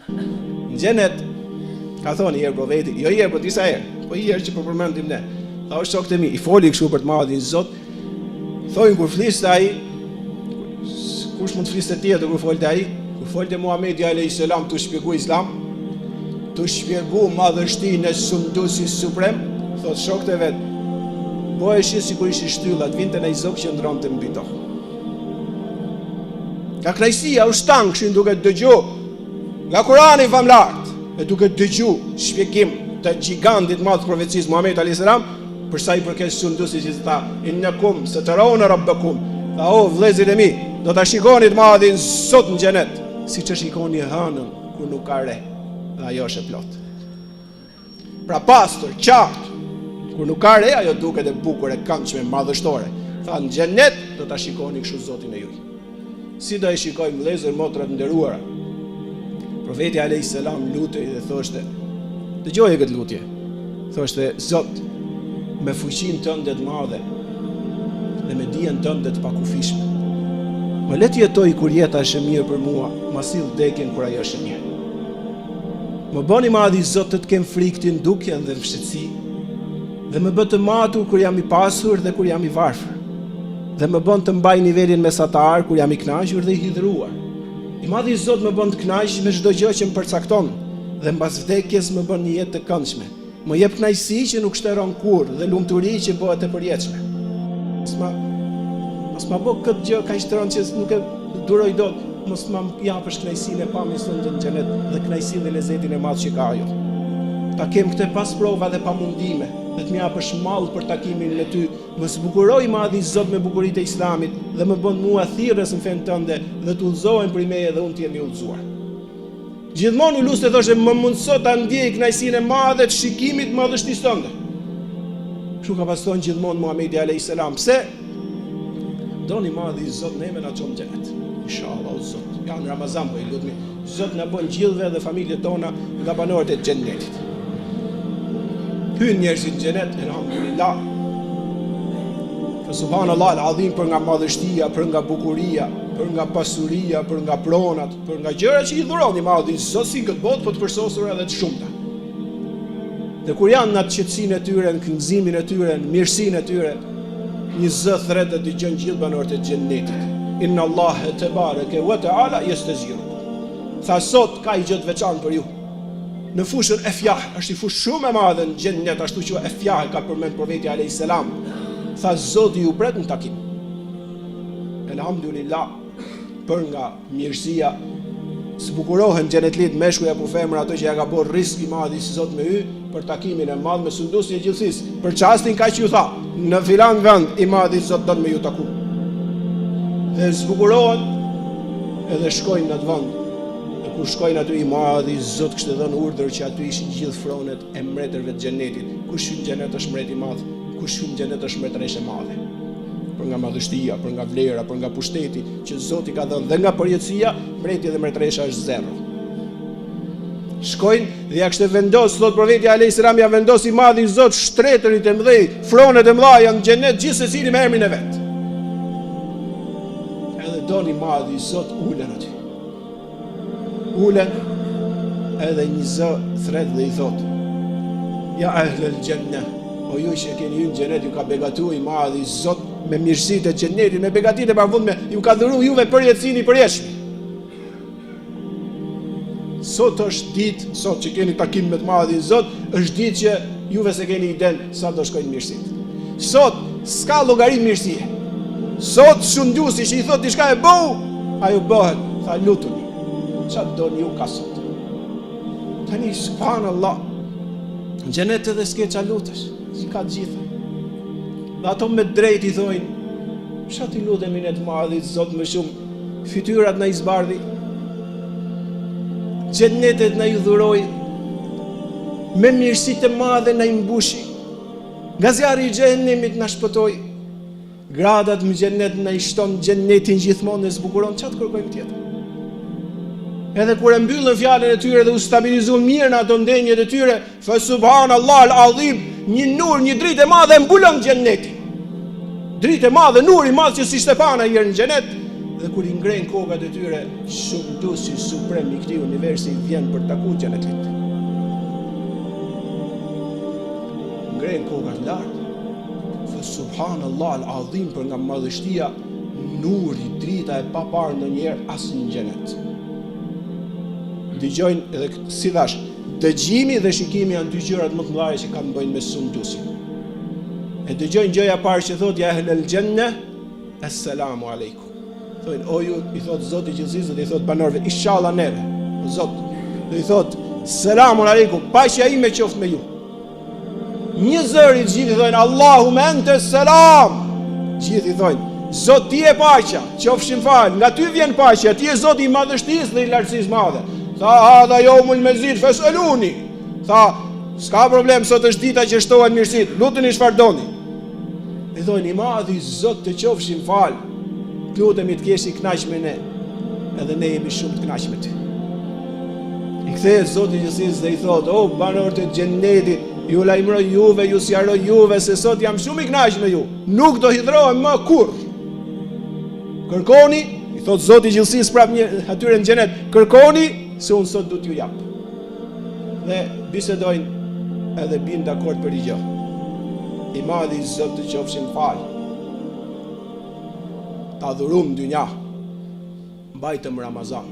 Në xhenet, ka thonë herë profeti, jo herë, por disa herë, po herë që po përmendim ne. Tha o shokët e mi, i foli kështu për të madhin Zot. Thojnë kur fliste ai, kush mund të fliste tjetër kur folte ai? Kur folte Muhamedi alayhis salam të shpjegoj Islam, të shpjegoj madhështinë e sunduesit suprem, thot shokët e vet. Bëheshi sikur ishi shtylla, të vinte ai Zot që ndronte mbi tokë. Ka krajësia u shtan kështu duke dëgju nga Kurani famlart, e duke dëgju shpjegim të gigantit madh profecisë Muhamedi alayhis salam për sa i përket sunduesit që tha innakum satarawna rabbakum. Tha o vëllezërit e mi, do ta shikoni të madhin Zot në xhenet, siç e shikoni hënën kur nuk ka re, dhe ajo është e plot. Pra pastër, qartë, kur nuk ka re, ajo duket e bukur, e këndshme, madhështore. Tha në xhenet do ta shikoni kështu Zotin e juaj. Si do e shikojmë vëllezër motrat nderuara? Profeti alayhis salam lutej dhe thoshte, dëgjoje këtë lutje. Thoshte, Zot, me fuqinë tënde të madhe dhe me dijen tënde të pakufishme, më le të jetoj kur jeta është e mirë për mua, ma sill vdekjen kur ajo është e mirë. Më bëni madhi Zot të kem frikë të ndukjen dhe vështirësi, dhe më bë të matur kur jam i pasur dhe kur jam i varfër, dhe më bën të mbaj nivelin mesatar kur jam i kënaqur dhe i hidhruar. I madhi Zot më bën të kënaq me çdo gjë që më përcakton, dhe mbas vdekjes më bën një jetë të këndshme. Më jep kënaqësi që nuk shtëron kurrë dhe lumturi që bëhet e përjetshme. Mos ma bë këtë gjë kaq shtëron që nuk e duroj dot, mos ma japësh kënaqësinë e pamjes tonë në xhenet dhe kënaqësinë dhe lezetin e madh që ka ajo. Ta kem këtë pas prova dhe pamundime, dhe të më japësh mall për takimin me ty. Më zbukuroj madhi Zot me bukuritë e Islamit dhe më bën mua thirrës në fen tënde dhe të udhëzohen për meje dhe unë të jem i udhëzuar. Gjithmonë u luste thoshe më mundso ta ndjej kënaqësinë e madhe të shikimit madhështisë tënde. Kështu ka pasur gjithmonë Muhamedi alayhis salam. Pse? Doni madhi Zot neve na çon xhenet. Inshallah o Zot. Ja në Ramazan po i lutemi. Zot na bën gjithëve dhe familjet tona nga banorët e xhenetit. Hyn njerëzit në xhenet, elhamdulillah. Subhanallah al-azim për nga madhështia, për nga bukuria, për nga pasuria, për nga pronat, për nga gjërat që i dhuroni madhin Zot si këtë botë, po të përsosura dhe të shumta. Dhe kur janë në atë qetësinë e tyre, në këngëzimin e tyre, në mirësinë e tyre, një zë thret dhe dëgjon gjithë banorët e xhennetit. Inna Allahe tebareke wa taala yastaziru. Tha sot ka i gjë të veçantë për ju. Në fushën e fjah, është i fushë shumë e madhe në xhennet, ashtu që e fjah ka përmend profeti alayhis salam. Tha Zoti ju pret në takim. Elhamdulillah, për nga mirësia, zbukurohen xhenetlit meshkuj apo femër ato që ja ka bërë risk i madh i Zot me hy për takimin e madh me sunduesin e gjithësisë. Për çastin kaq ju tha, në filan vend i madh i Zot don me ju taku. Dhe zbukurohen edhe shkojnë në atë vend. E kur shkojnë aty i madh i Zot kishte dhënë urdhër që aty ishin gjithë fronet e mbretërve të xhenetit. Kush hyn në xhenet është mbret i madh. Kush hyn në xhenet është mbretëreshe e madhe. Për nga madhështia, për nga vlera, për nga pushteti që Zoti ka dhënë dhe nga përjetësia, mbreti dhe mbretëresha është zero. Shkojnë dhe ja kishte vendos, thot profeti alayhis salam, ja vendosi madhi Zot shtretërit e mëdhej, fronet e mëdha janë në xhenet, gjithë secili me emrin e vet. Edhe doni madhi Zot ulen aty. Ulen edhe një zë thret dhe i thot: Ja ahlul janna, o ju që keni hyrë në xhenet, ju ka begatuar i madhi Zot me mirësitë e xhenetit, me begatitë e pavundme, ju ka dhuruar juve përjetësinë i përjetshme. Sot është ditë, sot që keni takim me të madhin Zot, është ditë që juve se keni iden sa do shkojnë mirësitë. Sot s'ka llogari mirësie. Sot sunduesi që i thot diçka e bëu, ajo bëhet. Tha lutuni. Çfarë doni ju ka sot? Tani subhanallah. Në xhenet edhe s'ke ça lutesh, si ka të gjitha. Dhe ato me drejt i thojnë: "Çfarë ti lutemi ne të madhit Zot më shumë? Fytyrat na i zbardhi. Xhenetet na i dhuroi. Me mirësitë e madhe na i mbushi. Nga zjarri i xhenemit na shpëtoi. Gradat në xhenet na i shton xhenetin gjithmonë e zbukuron. Çfarë kërkojmë tjetër?" Edhe kur e mbyllën fjalën e tyre dhe u stabilizuan mirë në ato ndenjet e tyre, fa subhanallahu al-azim, një nur, një dritë e madhe mbulon xhenetin. Dritë e madhe, nur i madh që si Stefana herë në xhenet, Dhe kur I ngrenë kokat e tyre, Sundusi suprem I këtij universi vjen për taku xhenetlit. Ngrenë kokat lart. Dhe subhanallahu al-azim për nga madhështia, nuri, drita e paparë ndonjëherë as në xhenet. Dëgjojnë edhe si thash, dëgjimi dhe shikimi janë dy gjërat më të mëdha që kanë bëjnë me Sundusin. E dëgjojnë gjëja parë që thot ja ehlel xhenne, assalamu alaikum. Thonë, o ju, I thot Zoti I gjithësisë dhe I thot banorëve, inshallah neve, o Zot, dhe I thot, selamun alaikum, paqja ime qoftë me ju. Një zëri të gjithë I thonë, Allahume ente selam. Gjithë I thonë, Zot ti e paqja, qofshin fal, nga ty vjen paqja, ti e Zoti I madhështisë dhe I lartësisë madhe. Tha, hadha yawmul mazid fasaluni. Tha, s'ka problem, sot është dita që shtohen mirësitë, luteni çfarë doni. I thonë, I madhi Zot të qofshin fal, lutemi të kesh I kënaq me ne, edhe ne jemi shumë të kënaq me ty. I kthehet Zoti I gjithësisë dhe I thotë, o banorët e xhennetit, ju lajmëroj juve, ju sqaroj juve se sot jam shumë I kënaq me ju. Nuk do hidhrohem më kurrë. Kërkoni, I thotë Zoti I gjithësisë prapë atyre në xhenet, kërkoni se unë sot do t'ju jap. Dhe bisedojnë edhe bin dakord për I gjë. I madhi Zot të qofshin fal. Ta dhurum dynja, mbajtëm Ramazan,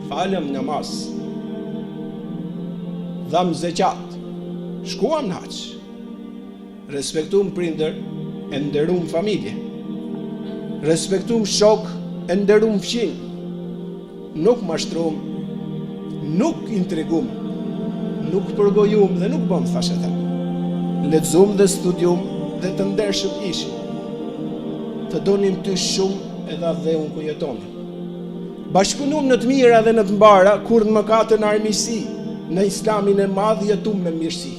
falem namaz, dham zeqat, shkuam në haq, respektum prindër, e nderum familje, respektum shok, e nderum fqin, nuk mashtrum, nuk intrigum, nuk përgojum dhe nuk bëm thashetën, lexum dhe studium dhe të ndershëm ishim, të donim ty shumë edhe dhe unë ku jetonim. Bashkëpunum në të mira dhe në të mbara, kur në mëkate në armiqësi, në islamin e madh jetum me mirësi.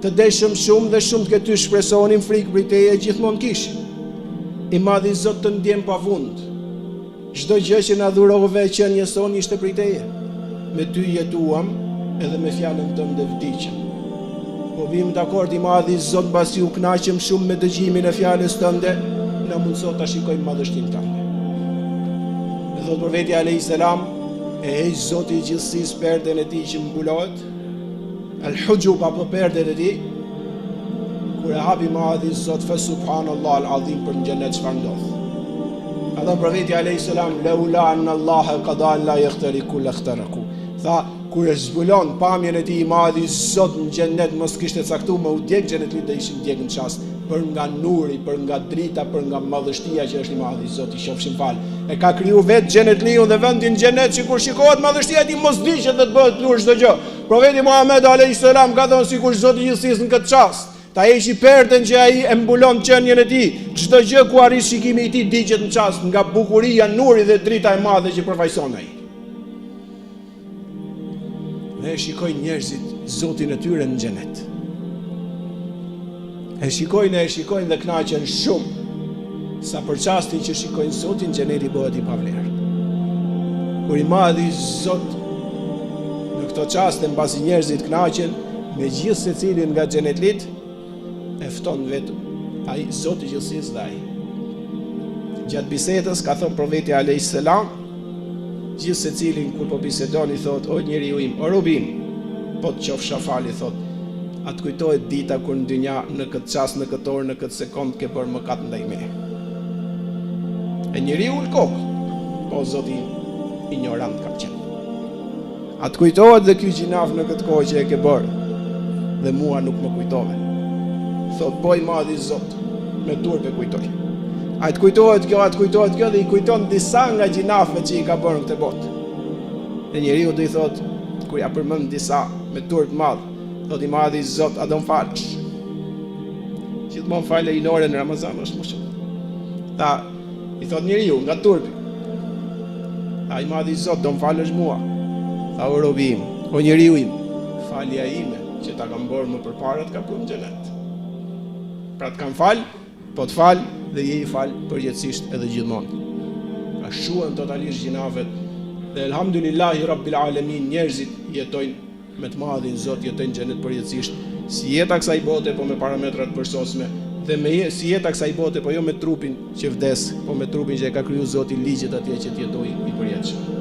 Të deshëm shumë dhe shumë të këty shpresonim frikë prej teje gjithmonë kishim. I madhi Zot të ndjem pavund. Çdo gjë që na dhurove që njëson ishte prej teje. Me ty jetuam edhe me fjalën tënde vdiqëm. Po vim dakord I madhi Zot mbasi u kënaqem shumë me dëgjimin e fjalës tënde, na mundësot ta shikojmë madhështinë tënde. Dhe thot profeti alayhis salam, e heq Zoti I gjithësisë perden e tij që mbulohet, al-hujub apo perden e tij, kur e hapi madhi Zot fa subhanallahu al-azim për në xhenet çfarë ndodh. Edhe profeti alayhis salam, laula anna Allah qada an la yahtariku lahtaraku. Tha, kur e zbulon pamjen e tij I madhi Zot në xhenet mos kishte caktuar me u djeg xhenetlit dhe ishin djeg në çast. Për nga nuri, për nga drita, për nga madhështia që është I madhi Zoti I qofshin fal. E ka kriju vetë xhenetliun dhe vendin xhenet që kur shikohet madhështia e tij mos diqet dhe të bëhet lur çdo gjë. Profeti Muhammed alayhis salam ka thënë sikur Zoti I gjithësisë në këtë çast, ta heqi perden që ai e mbulon qenjen e tij, çdo gjë ku arrin shikimi I tij diqet në çast nga bukuria, nuri dhe drita e madhe që përfaqëson ai. Dhe e shikojnë njerëzit Zotin e tyre në xhenet. E shikojnë dhe kënaqen shumë, sa për çastin që shikojnë Zotin, xheneti bëhet I pavlerë. Kur I madhi Zot në këto çaste mbasi njerëzit kënaqen me gjithë secilin nga xhenetlit, e fton vetëm ai Zoti I gjithësisë dhe ai. Gjatë bisedës ka thënë profeti alayhis salam, gjithë secilin kur po bisedon I thot, o njeriu im, o rob im, po të qofsha fal I thot, atë kujtohet dita kur në dynja, në këtë çast, në këtë orë, në këtë sekond ke bërë mëkat ndaj meje. E njeriu ul kokë, po Zoti ignorant ka qenë. Atë kujtohet dhe ky gjinaf në këtë kohë që e ke bërë, dhe mua nuk më kujtove. Thot, po I madhi Zot, me turp e kujtoj. Atë kujtohet kjo dhe I kujton disa nga gjinafeve që I ka bërë në këtë botë. E njeriu do I thot, kur ja përmend disa me turp madh, thot I madhi Zot, a do më falësh? Gjithmonë falë I lore në Ramazan është më shumë. Tha, I thot njeriu nga turpi. Tha I madhi Zot, do më falësh mua? Tha o robi im, o njeriu im, falja ime që ta kam bërë më përpara të ka punë në xhenet. Pra të kam fal, po të fal dhe je I fal përjetësisht edhe gjithmonë. Pra shuhen totalisht gjinafet dhe elhamdulillahi rabbil alamin njerëzit jetojnë me të madhin Zot, jetojnë xhenet përjetësisht, si jeta kësaj bote po me parametrat përsosme dhe si jeta kësaj bote, po jo me trupin që vdes, po me trupin që e ka kriju Zoti, ligjet atje që të jetojë i përjetshëm.